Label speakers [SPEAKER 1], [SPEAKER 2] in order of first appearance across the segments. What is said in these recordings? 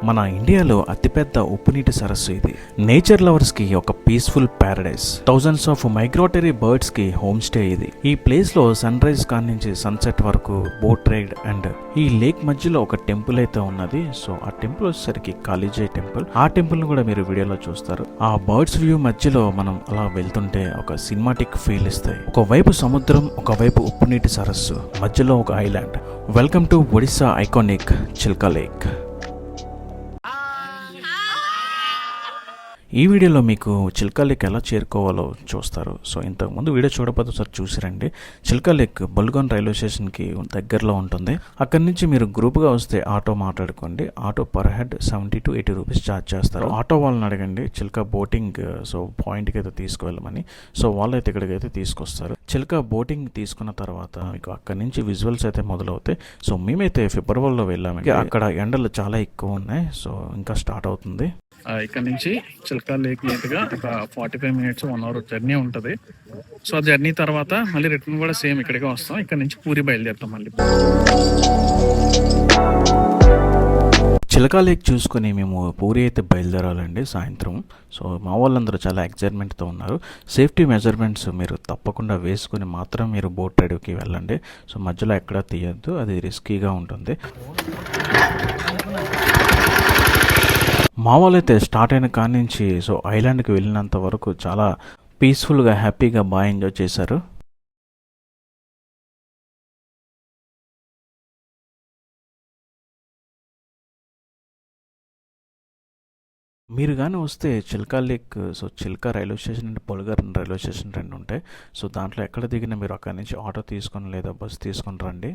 [SPEAKER 1] మన ఇండియాలో అతిపెద్ద ఉప్పునీటి సరస్సు ఇది. నేచర్ లవర్స్ కి ఒక peaceful Paradise. Thousands of migratory birds కి హోమ్ స్టే ఇది. ఈ ప్లేస్ లో సన్ రైజ్ కానించి సన్సెట్ వరకు బోట్ రైడ్ అండ్ ఈ లేక్ మధ్యలో ఒక టెంపుల్ అయితే ఉన్నది. సో ఆ టెంపుల్ వచ్చేసరికి కాళీజీ టెంపుల్. ఆ టెంపుల్ ను కూడా మీరు వీడియోలో చూస్తారు. ఆ బర్డ్స్ వ్యూ మధ్యలో మనం అలా వెళ్తుంటే ఒక సినిమాటిక్ ఫీల్ ఇస్తాయి. ఒకవైపు సముద్రం, ఒకవైపు ఉప్పునీటి సరస్సు, మధ్యలో ఒక island. Welcome to Odisha iconic Chilka lake. ఈ వీడియోలో మీకు చిల్కా లేక్ ఎలా చేరుకోవాలో చూస్తారు. సో ఇంతకుముందు వీడియో చూడకపోతే ఒకసారి చూసిరండి. చిల్కా లేక్ బల్గాన్ రైల్వే స్టేషన్కి దగ్గరలో ఉంటుంది. అక్కడి నుంచి మీరు గ్రూప్గా వస్తే ఆటో మాట్లాడుకోండి. Auto per head 70 to 80 rupees charge చేస్తారు. ఆటో వాళ్ళని అడగండి చిల్కా బోటింగ్ సో పాయింట్కి అయితే తీసుకువెళ్ళమని. సో వాళ్ళు అయితే ఇక్కడికైతే తీసుకొస్తారు. చిల్కా బోటింగ్ తీసుకున్న తర్వాత మీకు అక్కడి నుంచి విజువల్స్ అయితే మొదలవుతాయి. సో మేమైతే ఫిబ్రవరిలో వెళ్ళామండి. అక్కడ ఎండలు చాలా ఎక్కువ ఉన్నాయి. సో ఇంకా స్టార్ట్ అవుతుంది.
[SPEAKER 2] ఇక్కడ నుంచి చిల్కా లేక్ నీట్గా ఒక 45 minutes 1 hour జర్నీ ఉంటుంది. సో ఆ జర్నీ తర్వాత మళ్ళీ రిటర్న్ కూడా సేమ్ ఇక్కడికే వస్తాం. ఇక్కడ నుంచి పూరి బయలుదేరుతాం మళ్ళీ.
[SPEAKER 1] చిల్కా లేక్ చూసుకుని మేము పూరి అయితే బయలుదేరాలండి సాయంత్రం. సో మా వాళ్ళందరూ చాలా ఎక్సైట్మెంట్తో ఉన్నారు. సేఫ్టీ మెజర్మెంట్స్ మీరు తప్పకుండా వేసుకుని మాత్రం మీరు బోట్ రైడ్కి వెళ్ళండి. సో మధ్యలో ఎక్కడా తీయద్దు, అది రిస్కీగా ఉంటుంది. మా వాళ్ళైతే స్టార్ట్ అయిన కాడి నుంచి సో ఐలాండ్కి వెళ్ళినంత వరకు చాలా పీస్ఫుల్గా హ్యాపీగా బాగా ఎంజాయ్ చేశారు. మీరు కానీ వస్తే Chilka lake so Chilka railway station and పొలగర్ రైల్వే స్టేషన్ 2 ఉంటాయి. సో దాంట్లో ఎక్కడ దిగినా మీరు అక్కడి నుంచి ఆటో తీసుకొని లేదా బస్సు తీసుకొని రండి.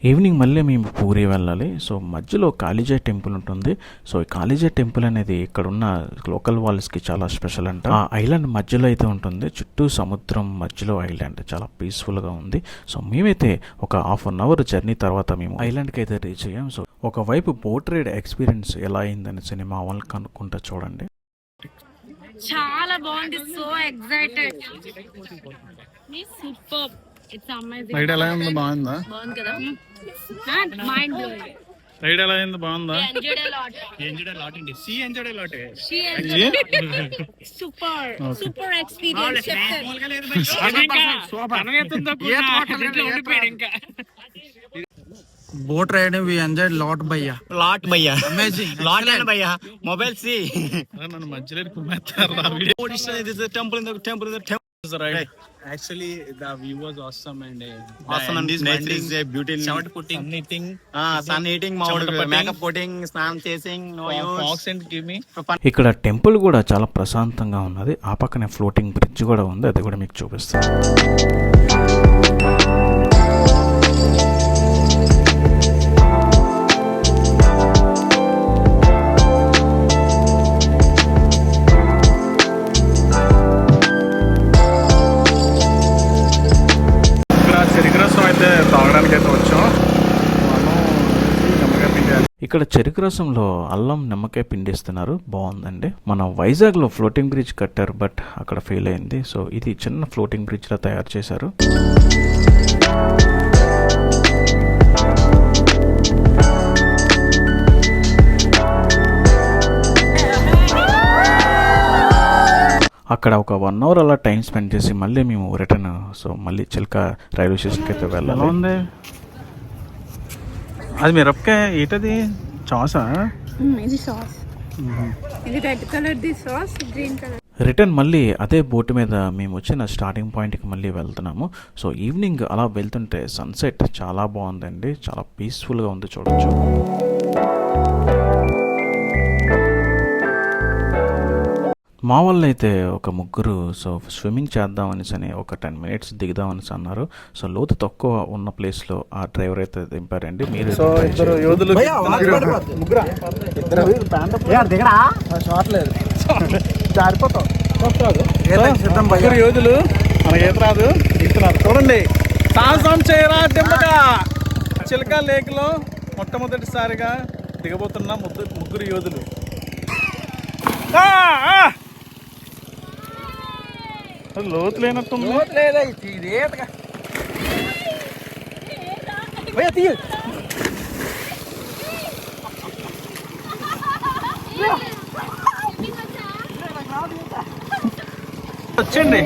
[SPEAKER 1] ఈవినింగ్ మళ్ళీ మేము పూరి వెళ్ళాలి. సో మధ్యలో కాళీజీ టెంపుల్ ఉంటుంది. సో ఈ కాళీజీ టెంపుల్ అనేది ఇక్కడ ఉన్న లోకల్ వాళ్ళకి చాలా స్పెషల్ అంట. ఆ ఐలాండ్ మధ్యలో అయితే ఉంటుంది. చుట్టూ సముద్రం, మధ్యలో ఐలాండ్ చాలా పీస్ఫుల్గా ఉంది. సో మేమైతే ఒక 1/2 hour జర్నీ తర్వాత మేము ఐలాండ్కి అయితే రీచ్ అయ్యాం. సో ఒకవైపు బోట్ రైడ్ ఎక్స్పీరియన్స్ ఎలా అయిందని సినిమా వాళ్ళకి కనుక్కుంటా చూడండి.
[SPEAKER 3] చాలా బాగుంది. So excited. సూపర్.
[SPEAKER 2] రైడ్ ఎలా ఉంది? బాగుందా?
[SPEAKER 3] బాగుంది కదా. Mind blowing.
[SPEAKER 2] రైడ్ ఎలా అయింది? బాగుందా?
[SPEAKER 3] Super super experience.
[SPEAKER 4] Boat ride we enjoyed lot भैया. Amazing.
[SPEAKER 5] Lot and भैया. Mobile see.
[SPEAKER 2] నన్ను మధ్యలో కుమ్మేస్తారా?
[SPEAKER 5] This is a temple in the temple.
[SPEAKER 2] Right.
[SPEAKER 4] Actually the view was awesome and
[SPEAKER 5] Awesome and this nature is a beauty.
[SPEAKER 4] shout putting
[SPEAKER 5] Sun eating, makeup putting, స్నానం chasing, no use.
[SPEAKER 4] fox and give me
[SPEAKER 1] ఇక్కడ temple కూడా చాలా ప్రశాంతంగా ఉన్నది. ఆ పక్కనే floating bridge కూడా ఉంది. అది కూడా మీకు చూపిస్తాను. ఇక్కడ చెరుకు రసంలో అల్లం, నిమ్మకాయ పిండిస్తున్నారు. బాగుందండి. మన వైజాగ్లో ఫ్లోటింగ్ బ్రిడ్జ్ కట్టారు, బట్ అక్కడ ఫెయిల్ అయింది. సో ఇది చిన్న ఫ్లోటింగ్ బ్రిడ్జ్ లా తయారు చేశారు. అక్కడ ఒక 1 hour అలా టైం స్పెండ్ చేసి మళ్ళీ మేము రిటర్న్ సో మళ్ళీ చిల్కా రైల్వే స్టేషన్కి అయితే వెళ్ళాలి.
[SPEAKER 2] ఉంది అది మిరపకాయ ఏంటది? సాసా?
[SPEAKER 3] ఇది సాస్. ఇది red colour the sauce, green colour.
[SPEAKER 1] Return మళ్ళీ అదే బోట్ మీద మేము వచ్చిన స్టార్టింగ్ పాయింట్కి మళ్ళీ వెళ్తున్నాము. సో ఈవినింగ్ అలా వెళ్తుంటే సన్సెట్ చాలా బాగుందండి. చాలా పీస్ఫుల్గా ఉంది, చూడొచ్చు. మా వాళ్ళు అయితే ఒక ముగ్గురు సో స్విమ్మింగ్ చేద్దామని ఒక 10 minutes దిగుదామని అన్నారు. సో లోతు తక్కువ ఉన్న ప్లేస్లో ఆ డ్రైవర్ అయితే దింపారండి. మీరు
[SPEAKER 2] యోధులు మనకి ఈత రాదు, ఇస్తున్నారు చూడండి. సాహసం చేయరా దింపగా. చిల్కా లేక్లో మొట్టమొదటిసారిగా దిగబోతున్న ముగ్గురు యోధులు. లోతు లేనట్టుంది. వచ్చండి.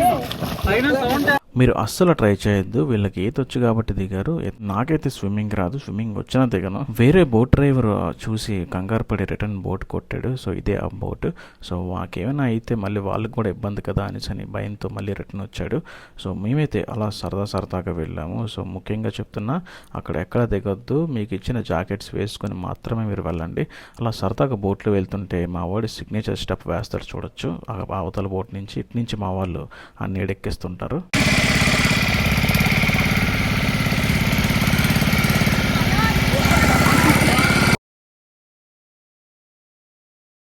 [SPEAKER 1] మీరు అస్సలు ట్రై చేయొద్దు. వీళ్ళకి ఈత వచ్చు కాబట్టి దిగారు. నాకైతే స్విమ్మింగ్ రాదు, స్విమ్మింగ్ వచ్చినా దిగను. వేరే బోట్ డ్రైవర్ చూసి కంగారు పడి రిటర్న్ బోట్ కొట్టాడు. సో ఇదే ఆ బోట్. సో మాకేమైనా అయితే మళ్ళీ వాళ్ళకి కూడా ఇబ్బంది కదా అని భయంతో మళ్ళీ రిటర్న్ వచ్చాడు. సో మేమైతే అలా సరదాగా వెళ్ళాము. సో ముఖ్యంగా చెప్తున్నా, అక్కడ ఎక్కడ దిగొద్దు. మీకు ఇచ్చిన జాకెట్స్ వేసుకొని మాత్రమే మీరు వెళ్ళండి. అలా సరదాగా బోట్లో వెళ్తుంటే మా వాడి సిగ్నేచర్ స్టెప్ వేస్తాడు చూడొచ్చు. ఆ అవతల బోట్ నుంచి ఇటు నుంచి మా వాళ్ళు ఆ నీడెక్కిస్తుంటారు.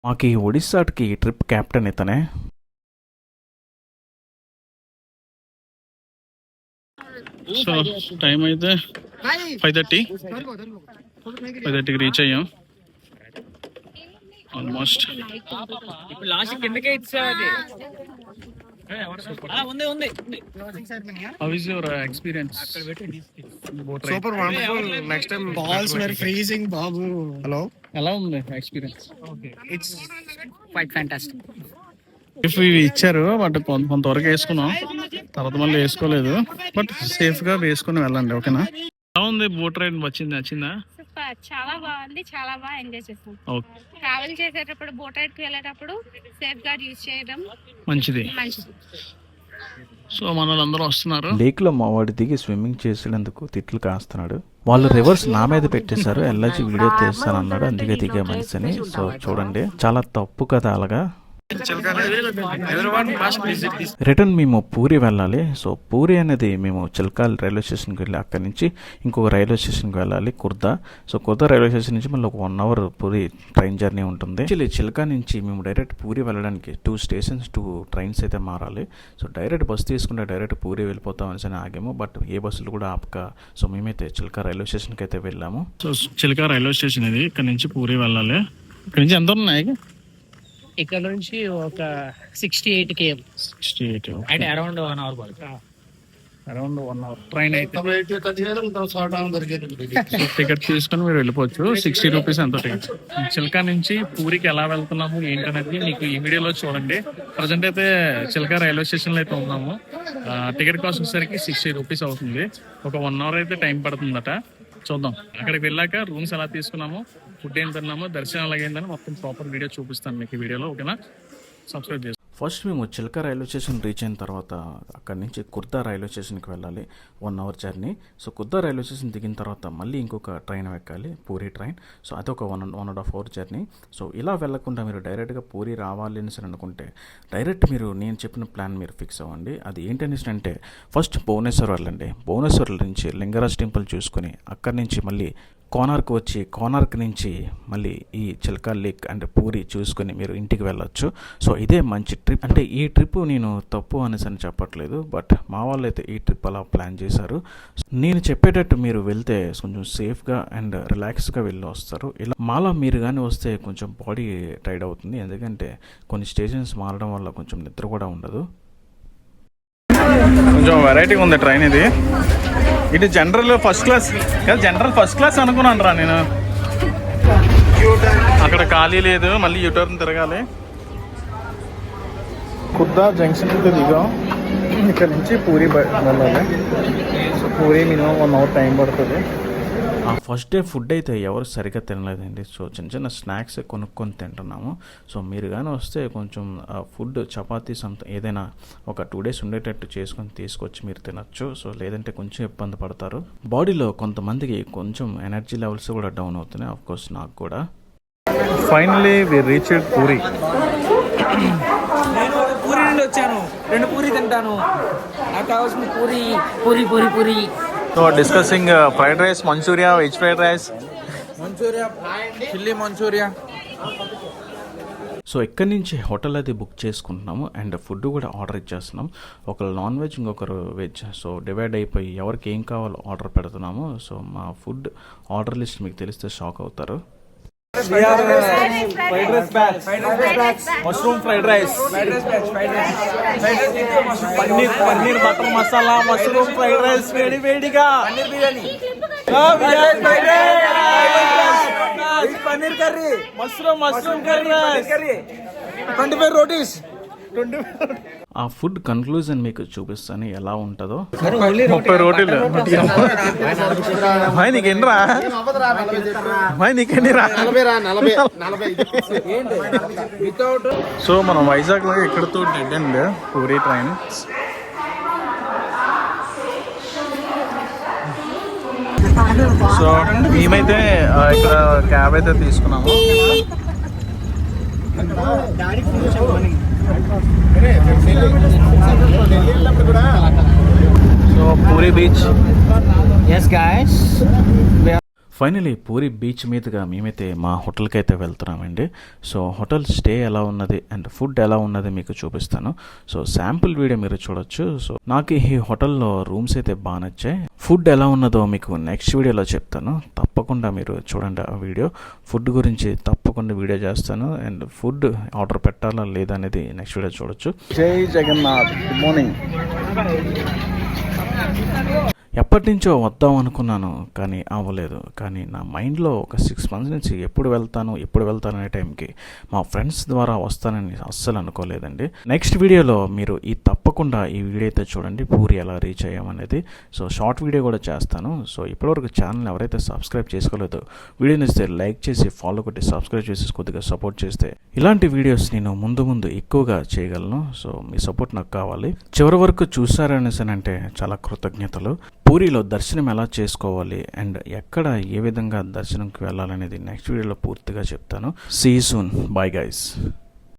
[SPEAKER 1] మాకు ఈ ఒడిస్సాకి ట్రిప్ క్యాప్టెన్ ఇతనే.
[SPEAKER 2] సో టైం అయితే 5:30కి రీచ్ అయ్యాం almost. How is your experience?
[SPEAKER 4] Super wonderful. Next time balls were freezing Babu. Hello,
[SPEAKER 2] ఎలా ఉంది experience?
[SPEAKER 4] It's quite fantastic.
[SPEAKER 2] If ఇవి ఇచ్చారు బట్ కొంతవరకు వేసుకున్నాం, తర్వాత మళ్ళీ వేసుకోలేదు. బట్ సేఫ్ గా వేసుకుని వెళ్ళండి, ఓకేనా? ఎలా ఉంది బోట్ రైడ్? నచ్చిందా?
[SPEAKER 3] చాలా బాగుంది, చాలా బాగా ఎంజాయ్ చేస్తాం.
[SPEAKER 2] ఓకే,
[SPEAKER 3] ట్రావెల్ చేసేటప్పుడు బోట్ రైడ్ కి వెళ్ళేటప్పుడు సేఫ్ గార్డ్ యూజ్ చేయడం
[SPEAKER 2] మంచిది. సో మన వాళ్ళందరూ వస్తున్నారు.
[SPEAKER 1] లేక్ లో మా వాడి దిగి స్విమ్మింగ్ చేసేందుకు తిట్లు కాస్తున్నాడు. వాళ్ళు రివర్స్ నా మీద పెట్టేశారు. ఎల్లాచి వీడియో తీస్తానన్నాడు, అందుకే దిగే మనిషిని. సో చూడండి, చాలా తప్పు కదా అలాగా. రిటర్న్ మేము పూరి వెళ్ళాలి. సో పూరి అనేది మేము చిల్కాల్ రైల్వే స్టేషన్కి వెళ్ళి అక్కడి నుంచి ఇంకొక రైల్వే స్టేషన్కి వెళ్ళాలి, Khurda. So Khurda railway station నుంచి మళ్ళీ ఒక 1 hour పూరి ట్రైన్ జర్నీ ఉంటుంది. చిల్కా నుంచి మేము డైరెక్ట్ పూరి వెళ్ళడానికి 2 stations 2 trains అయితే మారాలి. సో డైరెక్ట్ బస్సు తీసుకుంటే డైరెక్ట్ పూరి వెళ్ళిపోతాం అని ఆగాము. బట్ ఏ బస్సులు కూడా ఆపక సో మేమైతే చిల్కా రైల్వే స్టేషన్కి అయితే వెళ్ళాము.
[SPEAKER 2] సో చిల్కా రైల్వే స్టేషన్ ఇది. ఇక్కడ నుంచి పూరి వెళ్ళాలి. ఇక్కడ నుంచి ఎంత ఉన్నాయి?
[SPEAKER 6] ఇక్కడ నుంచి ఒక 68 km
[SPEAKER 2] 68
[SPEAKER 6] అంటే అరౌండ్ 1 hour పడుతుంది.
[SPEAKER 2] అరౌండ్ 1 hour ట్రైన్ అయితే. టికెట్ తీసుకొని మీరు వెళ్ళిపోవచ్చు. 60 rupees ఎంత టికెట్. చిల్కా నుంచి పూరికి ఎలా వెళ్తున్నాము ఏంటనేది మీకు ఈ వీడియోలో చూడండి. ప్రజెంట్ అయితే చిల్కా రైల్వే స్టేషన్ లో అయితే ఉన్నాము. టికెట్ కాస్ట్ వచ్చేసరికి 60 rupees అవుతుంది. ఒక 1 hour అయితే టైం పడుతుందట. చూద్దాం అక్కడికి వెళ్ళాక రూమ్స్ ఎలా తీసుకున్నాము, ఫుడ్ ఏం తిన్నాము, దర్శనం ఎలాగైందని మొత్తం ప్రాపర్ వీడియో చూపిస్తాను మీకు ఈ వీడియోలో, ఓకేనా? సబ్స్క్రైబ్ చేస్తాను.
[SPEAKER 1] ఫస్ట్ మేము చిల్కా రైల్వే స్టేషన్ రీచ్ అయిన తర్వాత అక్కడి నుంచి కుర్దా రైల్వే స్టేషన్కి వెళ్ళాలి, 1 hour journey. So Khurda railway station దిగిన తర్వాత మళ్ళీ ఇంకొక ట్రైన్ ఎక్కాలి, పూరి ట్రైన్. సో అదొక 1.5 hour జర్నీ. సో ఇలా వెళ్ళకుండా మీరు డైరెక్ట్గా పూరి రావాలి అని అనుకుంటే డైరెక్ట్ మీరు నేను చెప్పిన ప్లాన్ మీరు ఫిక్స్ అవ్వండి. అది ఏంటనేసి అంటే ఫస్ట్ భువనేశ్వర్ వెళ్ళండి. భువనేశ్వర్ నుంచి లింగరాజ్ టెంపుల్ చూసుకొని అక్కడి నుంచి మళ్ళీ కోనార్క్ వచ్చి కోనార్క్ నుంచి మళ్ళీ ఈ చిల్కా లేక్ అండ్ పూరి చూసుకొని మీరు ఇంటికి వెళ్ళొచ్చు. సో ఇదే మంచి ట్రిప్. అంటే ఈ ట్రిప్ నేను తప్పు అనేసి అని చెప్పట్లేదు, బట్ మా వాళ్ళు అయితే ఈ ట్రిప్ అలా ప్లాన్ చేశారు. నేను చెప్పేటట్టు మీరు వెళ్తే కొంచెం సేఫ్గా అండ్ రిలాక్స్గా వెళ్ళి వస్తారు. ఇలా మాలా మీరు కానీ వస్తే కొంచెం బాడీ టైర్డ్ అవుతుంది, ఎందుకంటే కొన్ని స్టేషన్స్ మారడం వల్ల కొంచెం నిద్ర కూడా ఉండదు.
[SPEAKER 2] కొంచెం వెరైటీగా ఉంది ట్రైన్ ఇది. ఇది జనరల్ ఫస్ట్ క్లాస్ కదా, జనరల్ ఫస్ట్ క్లాస్ అనుకున్నాను రా నేను. అక్కడ ఖాళీ లేదు, మళ్ళీ యూటర్న్ తిరగాలి. కుర్దా జంక్షన్ అయితే దిగాం. ఇక్కడ నుంచి పూరి వెళ్ళాలి. So puri minimum 1 hour time పడుతుంది.
[SPEAKER 1] ఆ ఫస్ట్ డే ఫుడ్ అయితే ఎవరు సరిగ్గా తినలేదండి. సో చిన్న స్నాక్స్ కొనుక్కొని తింటున్నాము. సో మీరు కానీ వస్తే కొంచెం ఫుడ్ చపాతీ ఏదైనా ఒక 2 days ఉండేటట్టు చేసుకొని తీసుకొచ్చి మీరు తినచ్చు. సో లేదంటే కొంచెం ఇబ్బంది పడతారు. బాడీలో కొంతమందికి కొంచెం ఎనర్జీ లెవెల్స్ కూడా డౌన్ అవుతున్నాయి, ఆఫ్ కోర్స్ నాకు కూడా.
[SPEAKER 2] Finally we reached Puri.
[SPEAKER 6] నేను పూరి నుండి వచ్చాను, 2 పూరి తింటాను. నాకు కావాల్సిన puri puri puri puri.
[SPEAKER 2] So discussing fried rice, manchuria, veg fried rice,
[SPEAKER 4] manchuria, chilli manchuria.
[SPEAKER 1] So ఇక్కడి నుంచి హోటల్ అది బుక్ చేసుకుంటున్నాము అండ్ ఫుడ్ కూడా ఆర్డర్ ఇచ్చేస్తున్నాం. ఒకరు నాన్ వెజ్, ఇంకొకరు వెజ్. సో డివైడ్ అయిపోయి ఎవరికి ఏం కావాలో ఆర్డర్ పెడుతున్నాము. సో మా ఫుడ్ ఆర్డర్ లిస్ట్ మీకు తెలిస్తే షాక్ అవుతారు. Fried rice batch, mushroom fried rice, paneer butter masala, mushroom fried rice వేడి వేడిగా, paneer curry, mushroom curry rice, 25 rotis. ఆ ఫుడ్ కన్క్లూజన్ మీకు చూపిస్తాను ఎలా ఉంటుందో. 30 రోటీలు భాయ్, నీకెన్నిరా భాయ్, నీకెన్నిరా? సో మనం వైజాగ్లో ఎక్కడితో డెడ్ అండ్ పూరి ట్రైన్. సో మేమైతే ఇక్కడ క్యాబ్ అయితే తీసుకున్నాము. So Puri beach.
[SPEAKER 6] Yes, guys.
[SPEAKER 1] Finally Puri beach మీదుగా మేమైతే మా హోటల్కి అయితే వెళ్తున్నామండి. సో హోటల్ స్టే ఎలా ఉన్నది అండ్ ఫుడ్ ఎలా ఉన్నది మీకు చూపిస్తాను. సో శాంపుల్ వీడియో మీరు చూడొచ్చు. సో నాకు ఈ హోటల్లో రూమ్స్ అయితే బాగా నచ్చాయి. ఫుడ్ ఎలా ఉన్నదో మీకు నెక్స్ట్ వీడియోలో చెప్తాను. తప్పకుండా మీరు చూడండి ఆ వీడియో. ఫుడ్ గురించి తప్పకుండా వీడియో చేస్తాను అండ్ ఫుడ్ ఆర్డర్ పెట్టాలా లేదా అనేది నెక్స్ట్ వీడియో చూడొచ్చు. జై జగన్నాథ్. Good morning. ఎప్పటి నుంచో వద్దాం అనుకున్నాను కానీ అవ్వలేదు. కానీ నా మైండ్లో ఒక 6 months నుంచి ఎప్పుడు వెళ్తాను అనే టైంకి మా ఫ్రెండ్స్ ద్వారా వస్తానని అస్సలు అనుకోలేదండి. నెక్స్ట్ వీడియోలో మీరు తప్పకుండా ఈ వీడియో అయితే చూడండి, పూరి ఎలా రీచ్ అయ్యామనేది. సో షార్ట్ వీడియో కూడా చేస్తాను. సో ఇప్పటివరకు ఛానల్ ఎవరైతే సబ్స్క్రైబ్ చేసుకోలేదో వీడియోని ఇస్తే లైక్ చేసి ఫాలో కొట్టి సబ్స్క్రైబ్ చేసి కొద్దిగా సపోర్ట్ చేస్తే ఇలాంటి వీడియోస్ నేను ముందు ఎక్కువగా చేయగలను. సో మీ సపోర్ట్ నాకు కావాలి. చివరి వరకు చూసారనేసనంటే చాలా కృతజ్ఞతలు. పూరిలో దర్శనం ఎలా చేసుకోవాలి అండ్ ఎక్కడ ఏ విధంగా దర్శనంకి వెళ్ళాలనేది నెక్స్ట్ వీడియోలో పూర్తిగా చెప్తాను. See you soon. Bye guys.